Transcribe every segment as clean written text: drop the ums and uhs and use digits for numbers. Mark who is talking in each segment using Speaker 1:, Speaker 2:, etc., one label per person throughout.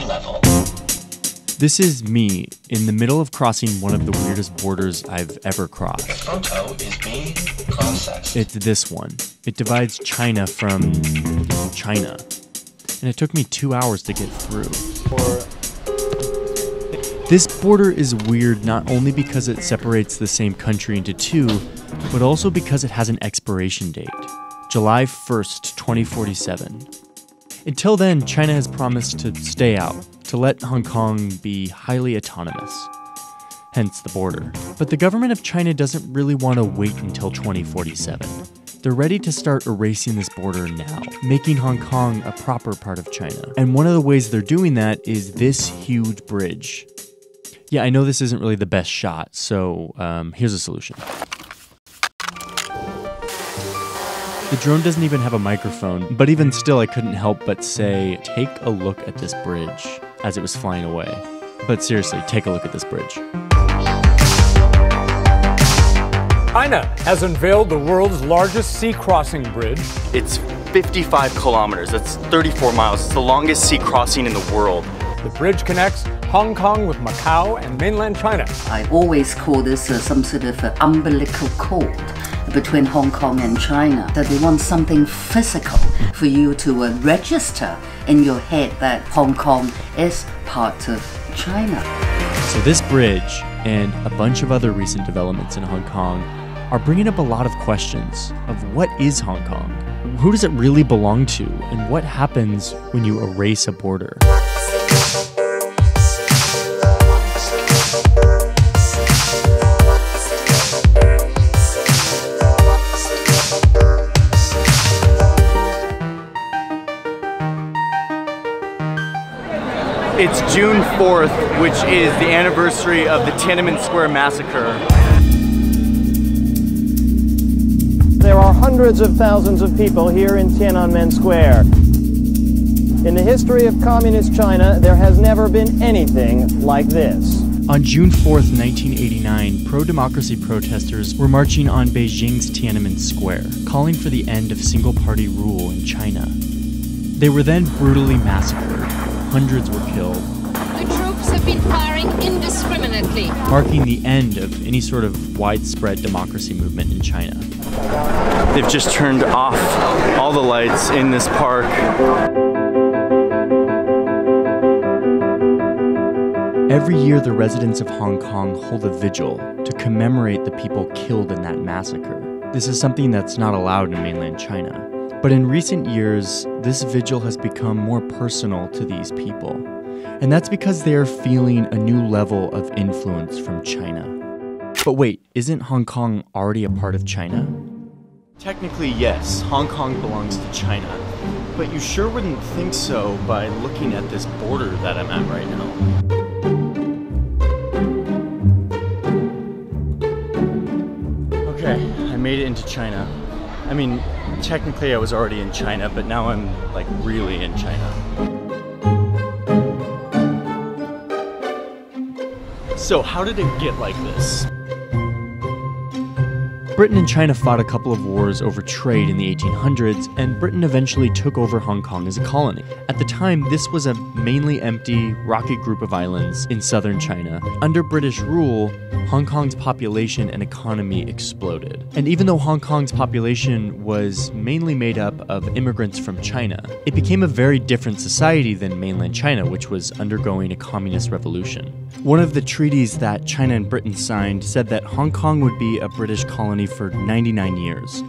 Speaker 1: sea level.
Speaker 2: This is me in the middle of crossing one of the weirdest borders I've ever crossed.
Speaker 1: The photo is being processed.
Speaker 2: It's this one. It divides China from China. And it took me 2 hours to get through. This border is weird not only because it separates the same country into two, but also because it has an expiration date. July 1st, 2047. Until then, China has promised to stay out, to let Hong Kong be highly autonomous. Hence the border. But the government of China doesn't really want to wait until 2047. They're ready to start erasing this border now, making Hong Kong a proper part of China. And one of the ways they're doing that is this huge bridge. Yeah, I know this isn't really the best shot, so here's a solution. The drone doesn't even have a microphone, but even still I couldn't help but say, take a look at this bridge as it was flying away. But seriously, take a look at this bridge.
Speaker 3: China has unveiled the world's largest sea crossing bridge.
Speaker 4: It's 55 kilometers, that's 34 miles. It's the longest sea crossing in the world.
Speaker 3: The bridge connects Hong Kong with Macau and mainland China.
Speaker 5: I always call this some sort of umbilical cord between Hong Kong and China. That they want something physical for you to register in your head that Hong Kong is part of China.
Speaker 2: So this bridge and a bunch of other recent developments in Hong Kong are bringing up a lot of questions of what is Hong Kong? Who does it really belong to? And what happens when you erase a border?
Speaker 4: It's June 4th, which is the anniversary of the Tiananmen Square massacre.
Speaker 6: There are hundreds of thousands of people here in Tiananmen Square. In the history of communist China, there has never been anything like this.
Speaker 2: On June 4th, 1989, pro-democracy protesters were marching on Beijing's Tiananmen Square, calling for the end of single-party rule in China. They were then brutally massacred. Hundreds were killed.
Speaker 7: The troops have been firing indiscriminately,
Speaker 2: marking the end of any sort of widespread democracy movement in China.
Speaker 4: They've just turned off all the lights in this park.
Speaker 2: Every year, the residents of Hong Kong hold a vigil to commemorate the people killed in that massacre. This is something that's not allowed in mainland China. But in recent years, this vigil has become more personal to these people. And that's because they are feeling a new level of influence from China. But wait, isn't Hong Kong already a part of China? Technically, yes, Hong Kong belongs to China. But you sure wouldn't think so by looking at this border that I'm at right now. Okay, I made it into China. I mean, technically I was already in China, but now I'm like really in China. So how did it get like this? Britain and China fought a couple of wars over trade in the 1800s, and Britain eventually took over Hong Kong as a colony. At the time, this was a mainly empty, rocky group of islands in southern China. Under British rule, Hong Kong's population and economy exploded. And even though Hong Kong's population was mainly made up of immigrants from China, it became a very different society than mainland China, which was undergoing a communist revolution. One of the treaties that China and Britain signed said that Hong Kong would be a British colony for 99 years,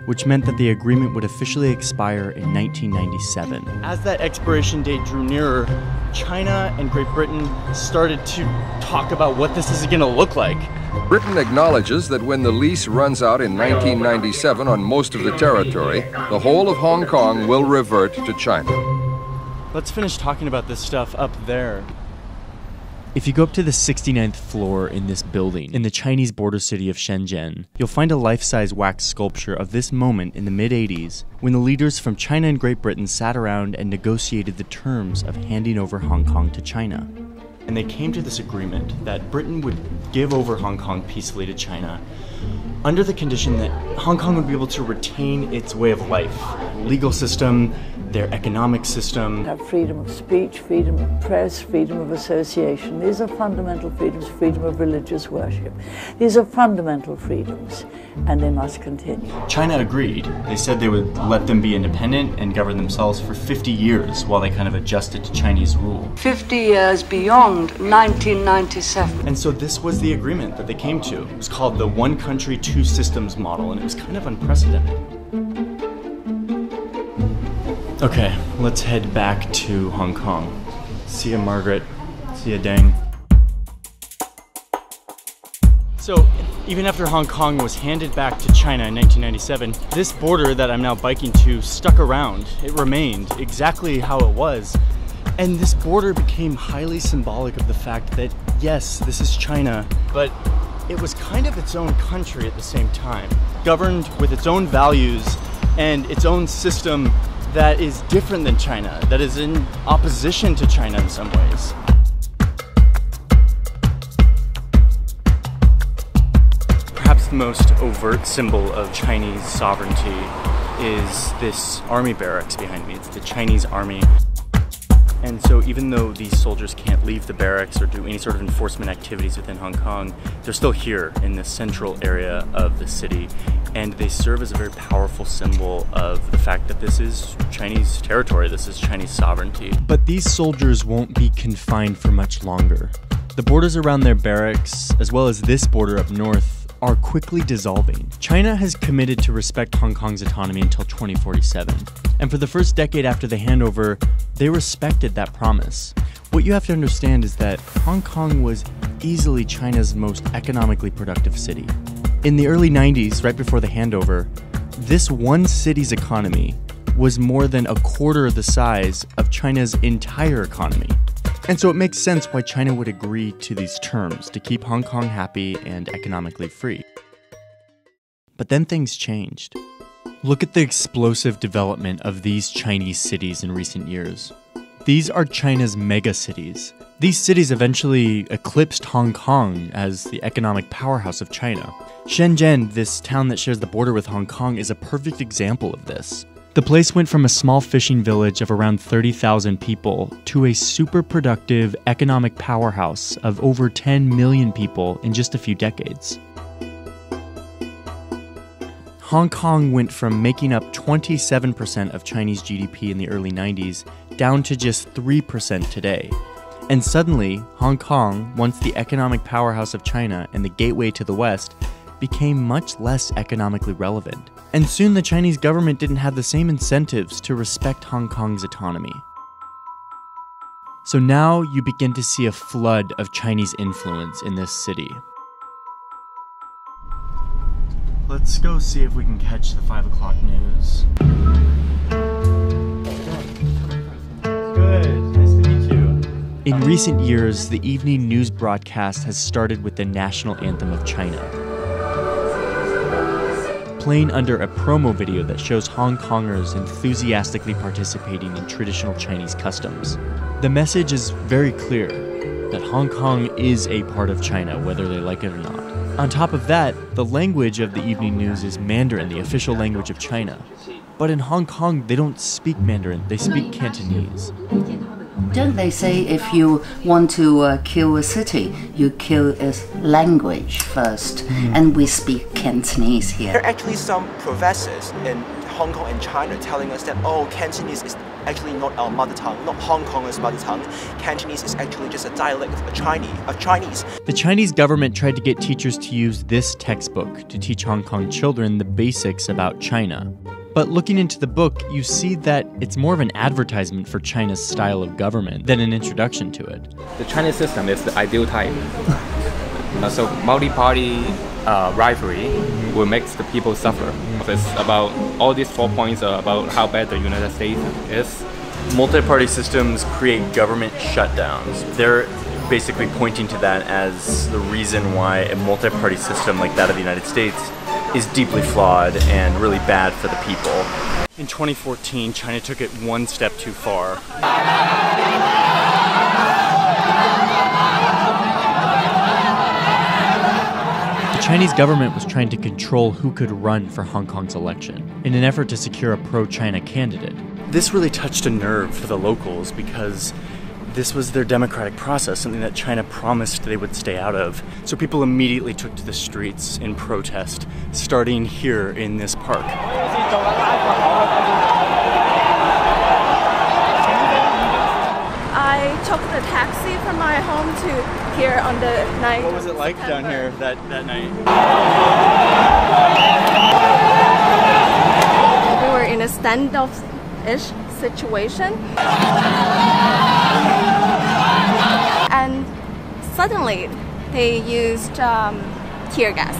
Speaker 2: which meant that the agreement would officially expire in 1997. As that expiration date drew nearer, China and Great Britain started to talk about what this is going to look like.
Speaker 8: Britain acknowledges that when the lease runs out in 1997 on most of the territory, the whole of Hong Kong will revert to China.
Speaker 2: Let's finish talking about this stuff up there. If you go up to the 69th floor in this building, in the Chinese border city of Shenzhen, you'll find a life-size wax sculpture of this moment in the mid-80s when the leaders from China and Great Britain sat around and negotiated the terms of handing over Hong Kong to China. And they came to this agreement that Britain would give over Hong Kong peacefully to China under the condition that Hong Kong would be able to retain its way of life, legal system, their economic system.
Speaker 9: Have freedom of speech, freedom of press, freedom of association. These are fundamental freedoms, freedom of religious worship. These are fundamental freedoms, and they must continue.
Speaker 2: China agreed. They said they would let them be independent and govern themselves for 50 years while they kind of adjusted to Chinese rule.
Speaker 9: 50 years beyond 1997.
Speaker 2: And so this was the agreement that they came to. It was called the One Country, Two Systems model, and it was kind of unprecedented. Okay, let's head back to Hong Kong. See ya, Margaret. See ya, Deng. So, even after Hong Kong was handed back to China in 1997, this border that I'm now biking to stuck around. It remained exactly how it was. And this border became highly symbolic of the fact that, yes, this is China, but it was kind of its own country at the same time, governed with its own values and its own system that is different than China, that is in opposition to China in some ways. Perhaps the most overt symbol of Chinese sovereignty is this army barracks behind me. It's the Chinese army. And so even though these soldiers can't leave the barracks or do any sort of enforcement activities within Hong Kong, they're still here in the central area of the city. And they serve as a very powerful symbol of the fact that this is Chinese territory, this is Chinese sovereignty. But these soldiers won't be confined for much longer. The borders around their barracks, as well as this border up north, are quickly dissolving. China has committed to respect Hong Kong's autonomy until 2047. And for the first decade after the handover, they respected that promise. What you have to understand is that Hong Kong was easily China's most economically productive city. In the early 90s, right before the handover, this one city's economy was more than a quarter the size of China's entire economy. And so it makes sense why China would agree to these terms to keep Hong Kong happy and economically free. But then things changed. Look at the explosive development of these Chinese cities in recent years. These are China's megacities. These cities eventually eclipsed Hong Kong as the economic powerhouse of China. Shenzhen, this town that shares the border with Hong Kong, is a perfect example of this. The place went from a small fishing village of around 30,000 people to a super productive economic powerhouse of over 10 million people in just a few decades. Hong Kong went from making up 27% of Chinese GDP in the early 90s down to just 3% today. And suddenly, Hong Kong, once the economic powerhouse of China and the gateway to the West, became much less economically relevant. And soon the Chinese government didn't have the same incentives to respect Hong Kong's autonomy. So now you begin to see a flood of Chinese influence in this city. Let's go see if we can catch the 5 o'clock news. Good, nice to meet you. In recent years, the evening news broadcast has started with the national anthem of China, playing under a promo video that shows Hong Kongers enthusiastically participating in traditional Chinese customs. The message is very clear that Hong Kong is a part of China, whether they like it or not. On top of that, the language of the evening news is Mandarin, the official language of China. But in Hong Kong, they don't speak Mandarin, they speak Cantonese.
Speaker 5: Don't they say if you want to kill a city, you kill its language first? And we speak Cantonese here.
Speaker 10: There are actually some professors in Hong Kong and China telling us that, oh, Cantonese is actually not our mother tongue, not Hong Kongers' mother tongue. Cantonese is actually just a dialect of Chinese.
Speaker 2: The Chinese government tried to get teachers to use this textbook to teach Hong Kong children the basics about China. But looking into the book, you see that it's more of an advertisement for China's style of government than an introduction to it.
Speaker 11: The Chinese system is the ideal type. So multi-party rivalry will make the people suffer. It's about all these 4 points are about how bad the United States is.
Speaker 2: Multi-party systems create government shutdowns. They're basically pointing to that as the reason why a multi-party system like that of the United States is deeply flawed and really bad for the people. In 2014, China took it one step too far. The Chinese government was trying to control who could run for Hong Kong's election in an effort to secure a pro-China candidate. This really touched a nerve for the locals because this was their democratic process, something that China promised they would stay out of. So people immediately took to the streets in protest, starting here in this park.
Speaker 12: I took the taxi from my home to here on the night.
Speaker 2: What was it like down here that night?
Speaker 12: We were in a standoff-ish situation. And suddenly they used tear gas.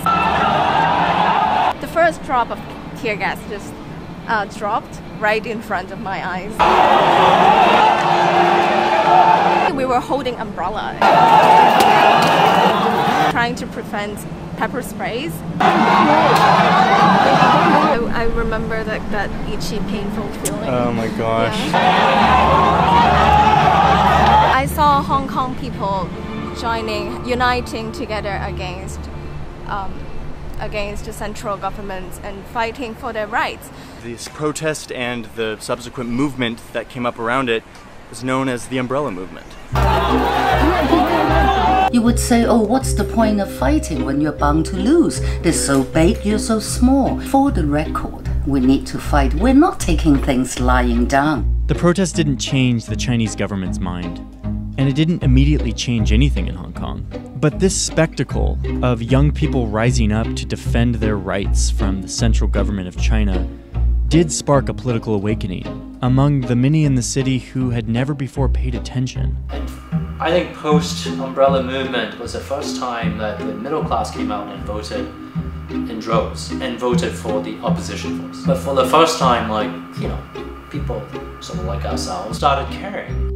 Speaker 12: The first drop of tear gas just dropped right in front of my eyes. We were holding umbrella, trying to prevent pepper sprays. I remember that itchy, painful feeling.
Speaker 2: Oh my gosh.
Speaker 12: Yeah. I saw Hong Kong people uniting together against the central government and fighting for their rights.
Speaker 2: This protest and the subsequent movement that came up around it was known as the Umbrella Movement.
Speaker 5: You would say, oh, what's the point of fighting when you're bound to lose? They're so big, you're so small. For the record, we need to fight. We're not taking things lying down.
Speaker 2: The protest didn't change the Chinese government's mind, and it didn't immediately change anything in Hong Kong. But this spectacle of young people rising up to defend their rights from the central government of China did spark a political awakening among the many in the city who had never before paid attention.
Speaker 13: I think post-Umbrella Movement was the first time that the middle class came out and voted in droves and voted for the opposition force. But for the first time, people sort of like ourselves started caring.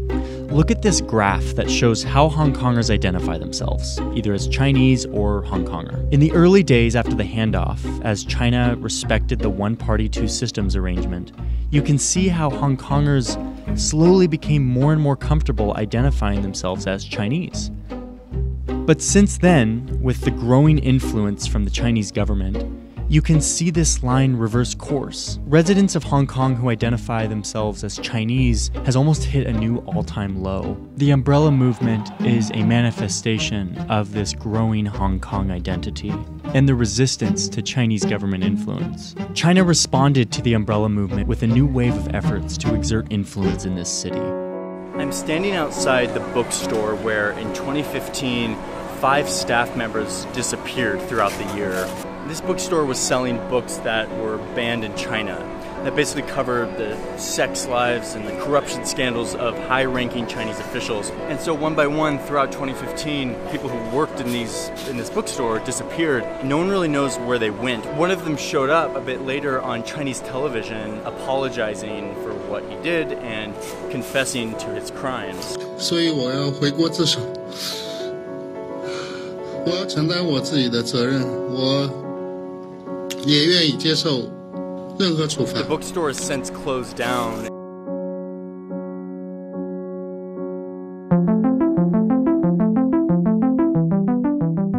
Speaker 2: Look at this graph that shows how Hong Kongers identify themselves, either as Chinese or Hong Konger. In the early days after the handoff, as China respected the one-party, two-systems arrangement, you can see how Hong Kongers slowly became more and more comfortable identifying themselves as Chinese. But since then, with the growing influence from the Chinese government, you can see this line reverse course. Residents of Hong Kong who identify themselves as Chinese has almost hit a new all-time low. The Umbrella Movement is a manifestation of this growing Hong Kong identity and the resistance to Chinese government influence. China responded to the Umbrella Movement with a new wave of efforts to exert influence in this city. I'm standing outside the bookstore where in 2015, 5 staff members disappeared throughout the year. This bookstore was selling books that were banned in China, that basically covered the sex lives and the corruption scandals of high-ranking Chinese officials. And so one by one, throughout 2015, people who worked in this bookstore disappeared. No one really knows where they went. One of them showed up a bit later on Chinese television, apologizing for what he did and confessing to his crimes.
Speaker 14: 所以我要回国自首，我要承担我自己的责任，我也愿意接受任何处罚。
Speaker 2: The bookstore has since closed down.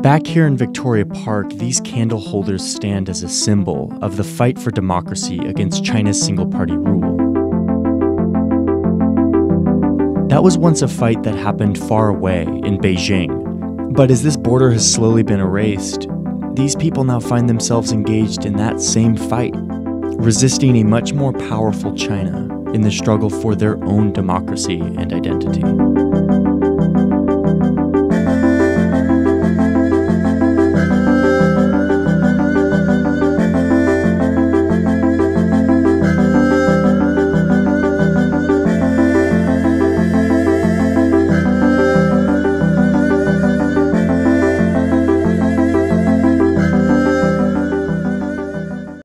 Speaker 2: Back here in Victoria Park, these candle holders stand as a symbol of the fight for democracy against China's single-party rule. That was once a fight that happened far away in Beijing. But as this border has slowly been erased, these people now find themselves engaged in that same fight, resisting a much more powerful China in the struggle for their own democracy and identity.